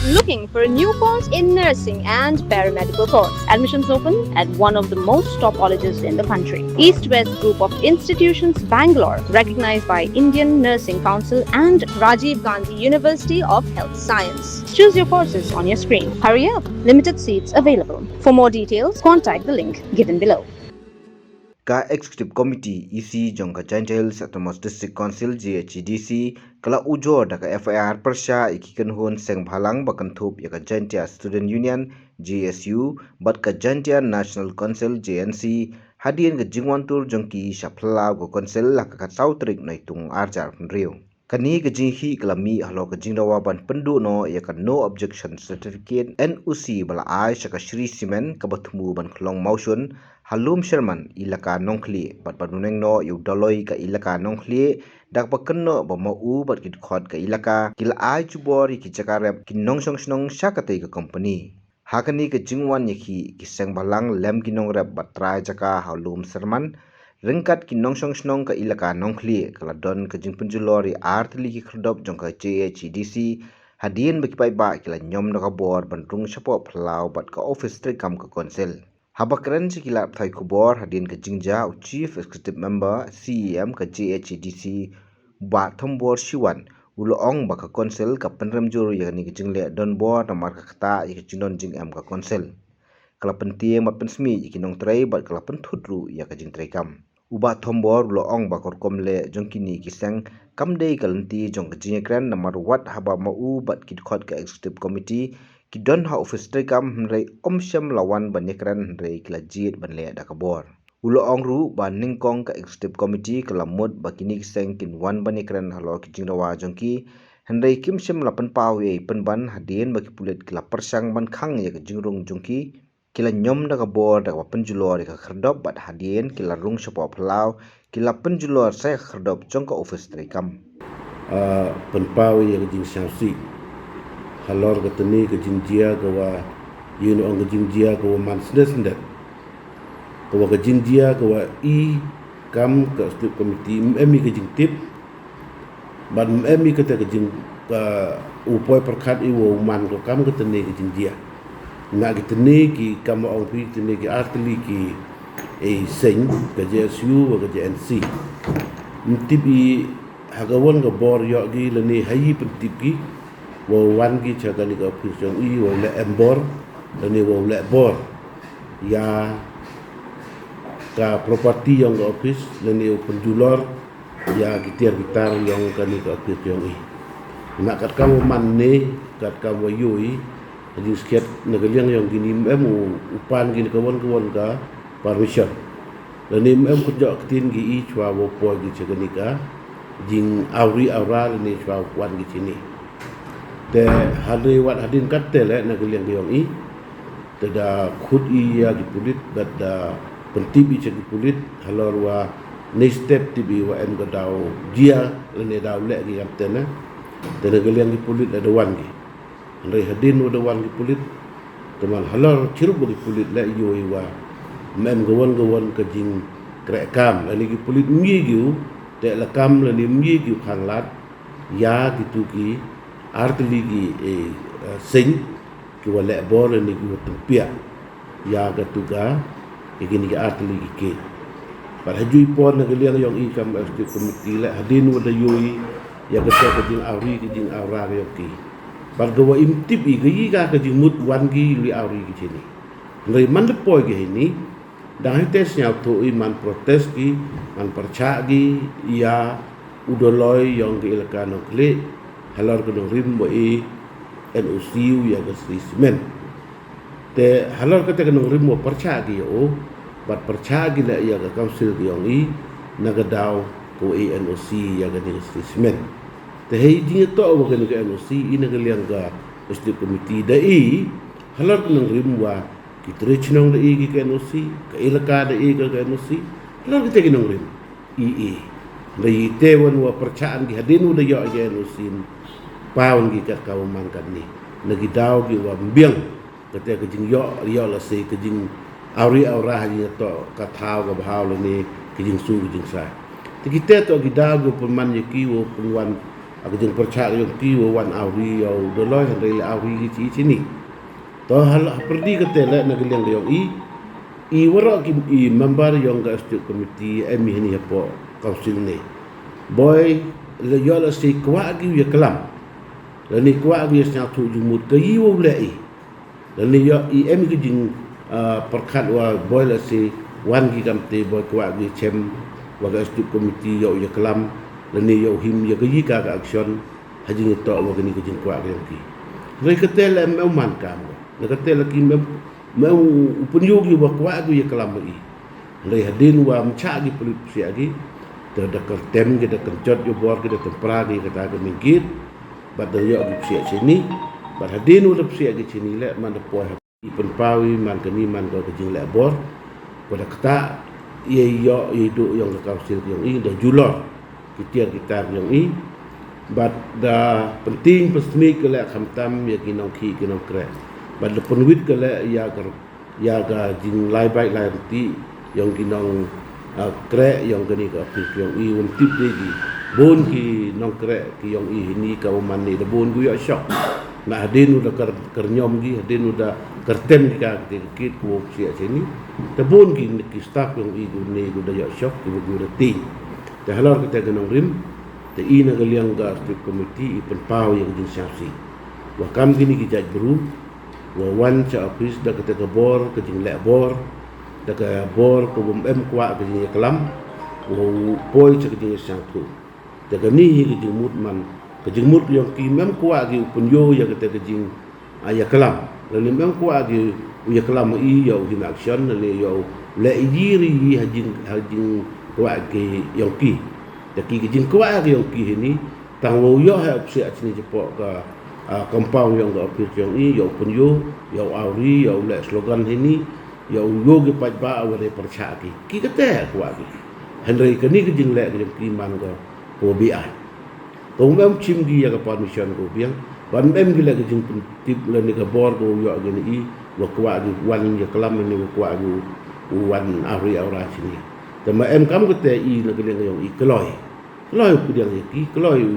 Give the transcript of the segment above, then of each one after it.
Looking for a new course in nursing and paramedical course? Admissions open at one of the most top colleges in the country. East West Group of Institutions, Bangalore, recognized by Indian Nursing Council and Rajiv Gandhi University of Health Science. Choose your courses on your screen. Hurry up! Limited seats available. For more details, contact the link given below. Ka Executive Committee EC Jongka Giant Hills Autonomous District Council GHDC kala ujo da ka FIR Persha ikikan hun seng bhalang bakan thup ya ka Giantia Student Union GSU bat ka Giantia National Council JNC hadian ka jingwantur jongki shapla go council la ka tautrik naitung arjar rio kani ka jinghi kalami halo ka jingdawa ban pendu no ya ka no objection certificate NOC bala ai shaka Shri Cement ka bathmu ban khlong mausun Halum Sherman ilaka nongkli bat paduneng no yu doloi ka ilaka nongkli dak pakenno ba mau bat kit khot ka ilaka kila ai chubori ki chakarep ki nongsong snong shakatei ka company hakani ka jingwan yakhi ki seng balang lem ki nongrep bat trai jaka Halum Sherman ringkat ki nongsong snong ka ilaka nongkli kala don ka jingpunjulori artli ki khrdop jongka JHDC hadien bekipai ba kila nyom na ka bor bandrung sapo phlau bat ka office trikam ka council Habakran sikila thai kubor hadin ke jingja Chief Executive Member CEM ke JHDC ba thambor siwan uloong ba ka council ka penremjur yakni ke jingle don bor na marka kata ya ke jingdon jing em ka council kala penting mat pensmi ikinong trai ba kala penthudru ya ka jing trai kam uba thambor uloong ba kor komle jongkini kisang kamdei kalanti jong ke jingekran namar wat haba mau bat kit khot ka Executive Committee Kidon ha office trekam hnrei omsyam lawan banekran hnrei klajit banle dakabor. Ulo ongru ban ningkong ka executive committee kalamut bakini kiseng kin wan banekran halo kijingdawa jongki hnrei kimsyam lapan pawe penban hadien baki pulit kila persang ban khang ya kijingrung jongki kila nyom dakabor dakwa penjulor ka kherdop bat hadien kila rung sopo plau kila penjulor saya kherdop jongka office trekam. Penpawe ya kijing syamsi halor ke teni ke jinjia ke wa yun ong ke jinjia ke wa man sendet ke wa ke jinjia ke wa i kam ke stip komiti emi ke jing tip ban emi ke te ke jing upoi perkat i wa man ko kam ke teni ke jinjia na ke teni ki kam ong pi teni ki artli ki e sing ke JSU wa ke JNC tip i hagawon ke bor yo gi leni hayi pentip ki wo wan gi chakali ka official i wo le embor dan wo le bor ya ka property yang ka office dan wo penjulor ya gitar gitar yang kali ka office yang i nak kat kamu manne kat kamu yui jadi sekiat negaliang yang gini emu upan gini kawan ka permission dan em kerja ketin gi i chwa wo po gi chakani ka jing auri aura ni chwa wan gi sini te hadri wat hadin katel na geliang giong i te da khud i ya di pulit dat da pentibi che di pulit halor wa ne step tibi wa em ga dau dia le dau le gi amtena te na geliang di pulit da wan gi andre hadin wa da wan gi pulit teman halor chirup gi pulit le yo i wa mem gawon ka jing krekam ani gi pulit mi gi te la kam le ni mi gi khanglat ya gitu gi artli gi sing ki wala bor ni gi tempia ya ga tuga igini gi artli gi ke par haju ipon na geliang yong i kam arti komiti la hadin wala yoi ya ga ta jing auri gi jing aura yo ki par go imtip i gi ga ka jing mut wan gi li auri gi chini ngai man de poi gi ni dang tes nya to i man protes gi man percha gi ya udoloi yong gi ilkano kle halor ke rim bo i NOC ya ke Cement te halor ke te rim bo percha gi o bat percha gi la ya ke council gi yong i nagadau ko i NOC ya ke Cement te hei di to bo ke NOC i nagaliang ga state committee da i halor ke rim wa ki trichnong da i gi ke NOC ke ilaka da i ke NOC halor ke te rim i lai te won wa perchaan gi hadin da yo ge NOC paun gi kat kau mangkat ni nagi dau gi wa mbiang kata ke jing yo la se ke jing auri aura ha to ka thau ga bhaw le ni ke jing su ke jing sa te kita to gi dau go peman ye ki wo penwan aku jeng percaya yang ki wan auri yo doloi han rele auri ki sini to hal perdi ke tele na geliang yang i wara ki i member yang ga state committee emi ni hapo council ni boy le yo la si kwa gi ya kelam le ni kwa gi ya tu jumut ke yi wo le le ni yo i emi ki jing perkat wa boy la si wan gi kam te boy kwa gi chem wa ga state committee yo ya kelam le ni yo him ya gi ka action haji ni to wa ni ki jing kwa gi ki le ke tele me man kam le ke tele ki me upunyogi wa kwa gi ya kelam i le hadin wa mcha gi polisi agi te da kertem gi da kencot yo bor gi da tempra gi kata ke mingkit bat da yo gi psia sini bat hadin u da psia gi sini le man da po pen pawi man ke ni man ko jing le bor ko da kata ye yo ye do yang ka kausil yang i da julor kita yang i bat da penting pesmi ke le khamtam ye ki nong ki ki nong kre bat da penwit ke le ya ga jing lai bai lai ti yang ki nong kre yang gani ka yang i un tip de gi bon ki nong kre ki yang i ni ka man ni da bon gu ya shok na hadin udah kernyom gi hadin udah kertem di ka ki ku sia sini da bon ki staff yang i gu ni gu da ya shok ki gu da ti da halor kita ganong rim te i na galiang ga state committee i pen pau yang jin syasi wa kam gini ki jaj bru wa wan cha office da kita ka bor ke jing le bor da ka bor ko bum kwa ke jing kelam wo poi cha ke jing sang tu da ka ni ke jing mut man ke jing mut yang ki mem kwa gi pun yo ya ke jing aya kelam le mem kwa gi ya kelam i yo hin action le yo le yiri hajing kwa gi yang ki da ki jing kwa gi yang ki ni tang wo yo ha sia sini jepo ka compound yang ga office yang i yo pun yo auri yo le slogan ini yo yogi pajba awale percha ki kete kwa ki henry kani ki jing le ki man ko bi ai ko mem chim gi ya ka permission ko biang ban mem gi le ki jing tip le ni ka bor ko yo gi ni wa kwa gi wan ya kelam ni kwa gi wan auri aura sini tama em kam ko te i le ki le yo i kloi ku dia ki kloi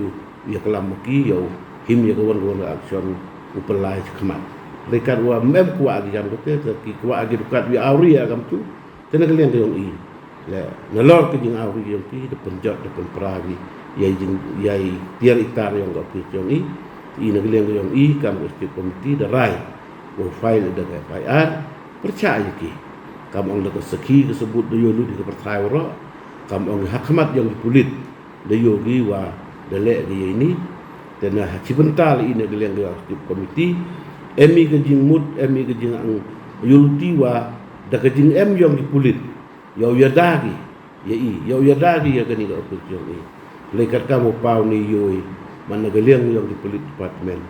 ya kelam ki yo him ya ko wan action upelai khamat dekat wa mem kwa gi jam ko te ki kwa gi dekat wi auri ya kam tu tena kalian ke i le nalor ke jing auri yang ki de penjot de penpragi yai jing yai tiar itar yang ko pi jong i na kalian ke yang i kam ko state committee de rai wo file de FIR percaya ki kam ong de seki disebut de yolu di pertrai ro kam ong hakmat yang dipulit de yogi wa de le gi ini tena cibental ini kalian ke state committee emi ke jing mut emi ke jing ang yulti wa da ke jing em yang dipulit yo ya dagi yo ya dagi ya gani ga option ni lekat kamu pau ni yoi mana galiang yang dipulit department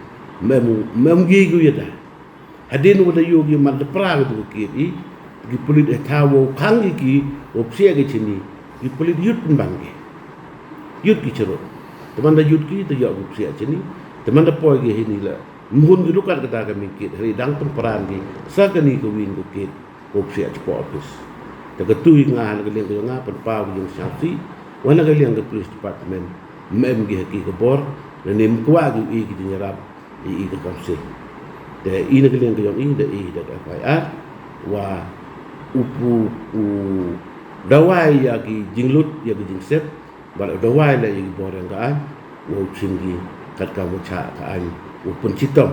mem gi gu ya da hadin wa da yogi man da pra du ki gi pulit tawo kang gi opsia ge chini gi pulit yut bangi yut ki chero teman da yut ki da yo opsia chini teman da poi ge hini la mun gi lukat kata kami kit hari dang temperan di sakani ko win ko kit ko sia cepo office ta ketui ngan ga leng nga pen pa yang syafsi wana ga leng ga police department mem gi ki ko bor nim kwa gi i gi nyarap i ga council te i na ga leng ga i da FIR wa upu dawai ya gi jinglut ya gi jingsep bal dawai la i bor nga wo chingi kat ka mo cha ka an upun citom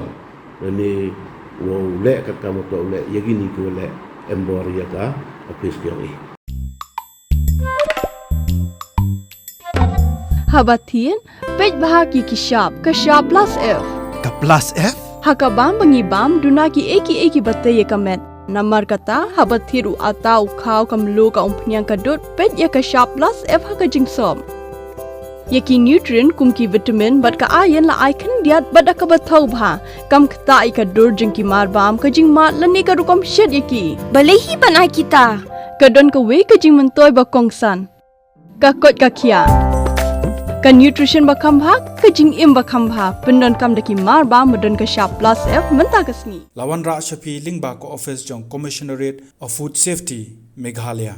ni wo le kat kamu to le yagini ko le embor ya ka office yo i habatin pej bahagi kishap plus f ka plus f hakabam bangibam dunaki eki batte ye kamet namar kata habathiru atau khau kamlu ka umpnyang kadut pej ya kishap plus f haka jingsom yaki nutrient kumki vitamin bat ka iron la icon diat bada ka bathau bha kam khta I ka dur jingki mar bam ka jing mat lani ka rukom shed yaki balehi banai kita ka don ka we ka jing mentoy ba kongsan ka kot ka khia ka nutrition ba kham bha ka jing im ba kham bha pendon kam daki mar bam modon ka sharp plus f menta kasni lawan ra shapi lingba ko office jong commissionerate of food safety Meghalaya